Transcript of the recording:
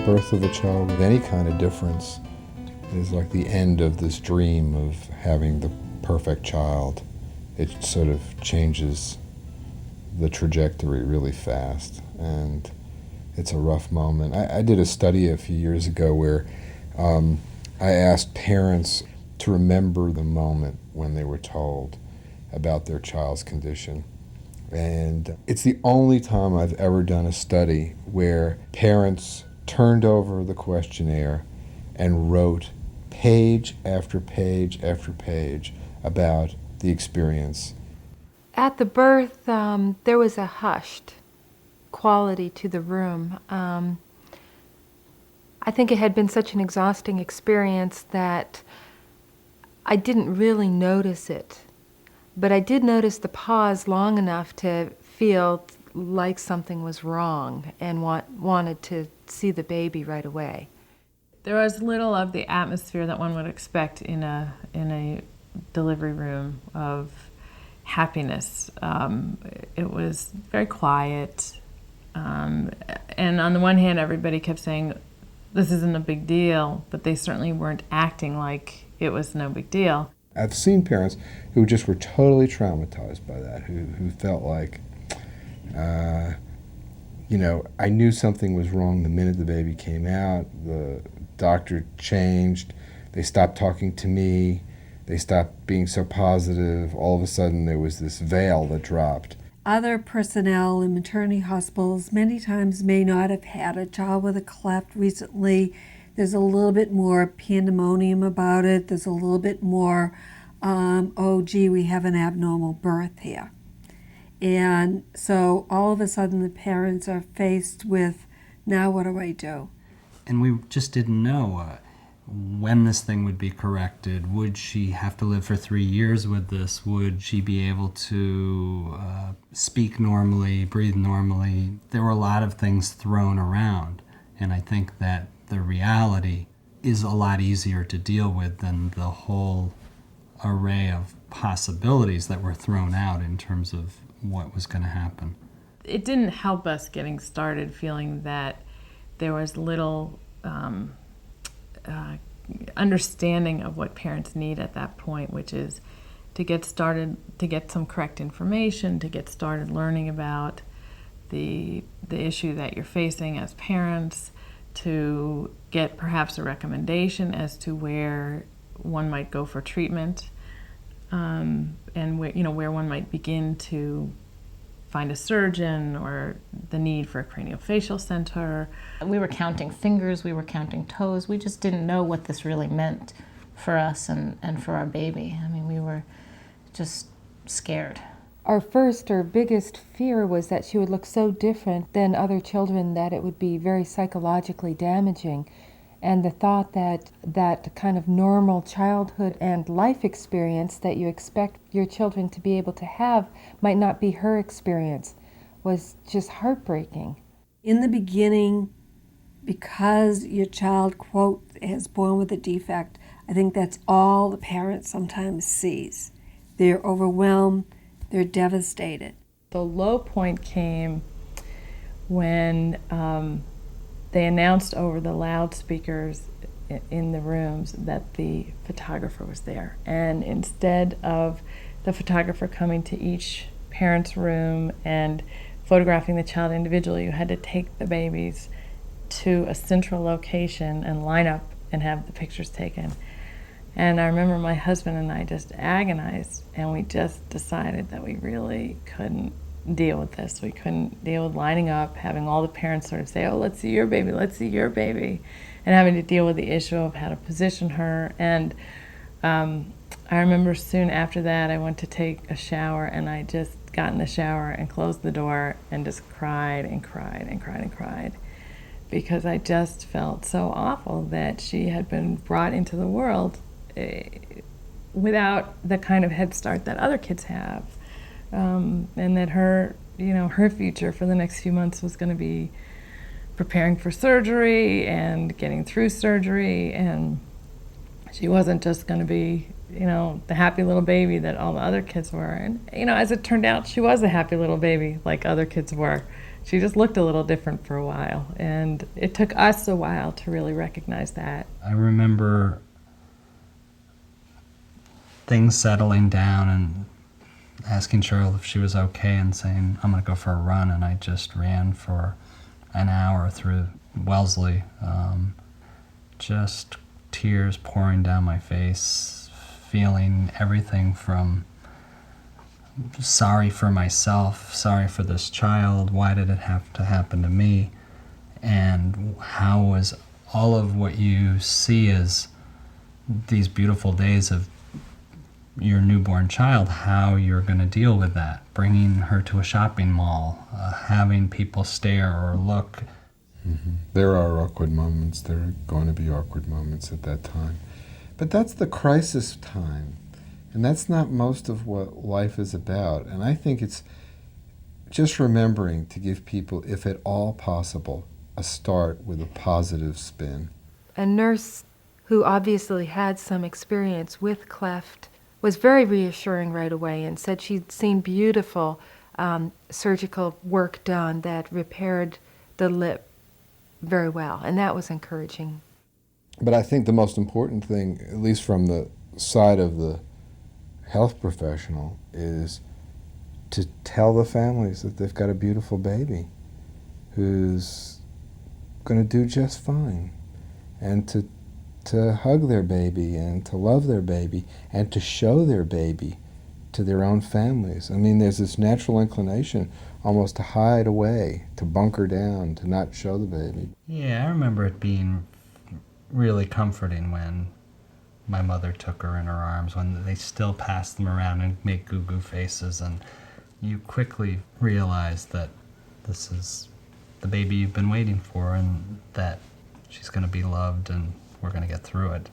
birth of a child with any kind of difference is like the end of this dream of having the perfect child. It sort of changes the trajectory really fast, and it's a rough moment. I did a study a few years ago where I asked parents to remember the moment when they were told about their child's condition. And it's the only time I've ever done a study where parents turned over the questionnaire and wrote page after page after page about the experience. At the birth, there was a hushed quality to the room. I think it had been such an exhausting experience that I didn't really notice it. But I did notice the pause long enough to feel like something was wrong and wanted to see the baby right away. There was little of the atmosphere that one would expect in a delivery room of happiness. It was very quiet, and on the one hand, everybody kept saying, "This isn't a big deal," but they certainly weren't acting like it was no big deal. I've seen parents who just were totally traumatized by that, who felt like, I knew something was wrong the minute the baby came out. The doctor changed. They stopped talking to me. They stopped being so positive. All of a sudden, there was this veil that dropped. Other personnel in maternity hospitals many times may not have had a child with a cleft recently. There's a little bit more pandemonium about it. There's a little bit more, we have an abnormal birth here. And so all of a sudden the parents are faced with, now what do I do? And we just didn't know when this thing would be corrected. Would she have to live for 3 years with this? Would she be able to speak normally, breathe normally? There were a lot of things thrown around, and I think that the reality is a lot easier to deal with than the whole array of possibilities that were thrown out in terms of what was going to happen. It didn't help us getting started feeling that there was little understanding of what parents need at that point, which is to get started, to get some correct information, to get started learning about the issue that you're facing as parents, to get perhaps a recommendation as to where one might go for treatment, and where one might begin to find a surgeon, or the need for a craniofacial center. We were counting fingers, we were counting toes. We just didn't know what this really meant for us and for our baby. I mean, we were just scared. Our biggest fear was that she would look so different than other children that it would be very psychologically damaging. And the thought that that kind of normal childhood and life experience that you expect your children to be able to have might not be her experience was just heartbreaking. In the beginning, because your child, quote, is born with a defect, I think that's all the parent sometimes sees. They're overwhelmed, they're devastated. The low point came when they announced over the loudspeakers in the rooms that the photographer was there. And instead of the photographer coming to each parent's room and photographing the child individually, you had to take the babies to a central location and line up and have the pictures taken. And I remember my husband and I just agonized, and we just decided that we really couldn't deal with this. We couldn't deal with lining up, having all the parents sort of say, "Oh, let's see your baby, let's see your baby," and having to deal with the issue of how to position her. And I remember soon after that, I went to take a shower, and I just got in the shower and closed the door and just cried and cried and cried and cried, because I just felt so awful that she had been brought into the world without the kind of head start that other kids have, and that her future for the next few months was going to be preparing for surgery and getting through surgery, and she wasn't just going to be, the happy little baby that all the other kids were. And, as it turned out, she was a happy little baby like other kids were. she just looked a little different for a while, and it took us a while to really recognize that. I remember things settling down and asking Cheryl if she was okay and saying, I'm going to go for a run, and I just ran for an hour through Wellesley, just tears pouring down my face, feeling everything from sorry for myself, sorry for this child, why did it have to happen to me, and how was all of what you see as these beautiful days of your newborn child, how you're going to deal with that, bringing her to a shopping mall, having people stare or look. Mm-hmm. There are awkward moments. There are going to be awkward moments at that time. But that's the crisis time. And that's not most of what life is about. And I think it's just remembering to give people, if at all possible, a start with a positive spin. A nurse who obviously had some experience with Cleft was very reassuring right away and said she'd seen beautiful surgical work done that repaired the lip very well, and that was encouraging. But I think the most important thing, at least from the side of the health professional, is to tell the families that they've got a beautiful baby who's going to do just fine, and to hug their baby and to love their baby and to show their baby to their own families. I mean, there's this natural inclination almost to hide away, to bunker down, to not show the baby. Yeah, I remember it being really comforting when my mother took her in her arms, when they still passed them around and make goo-goo faces, and you quickly realize that this is the baby you've been waiting for and that she's going to be loved and we're going to get through it.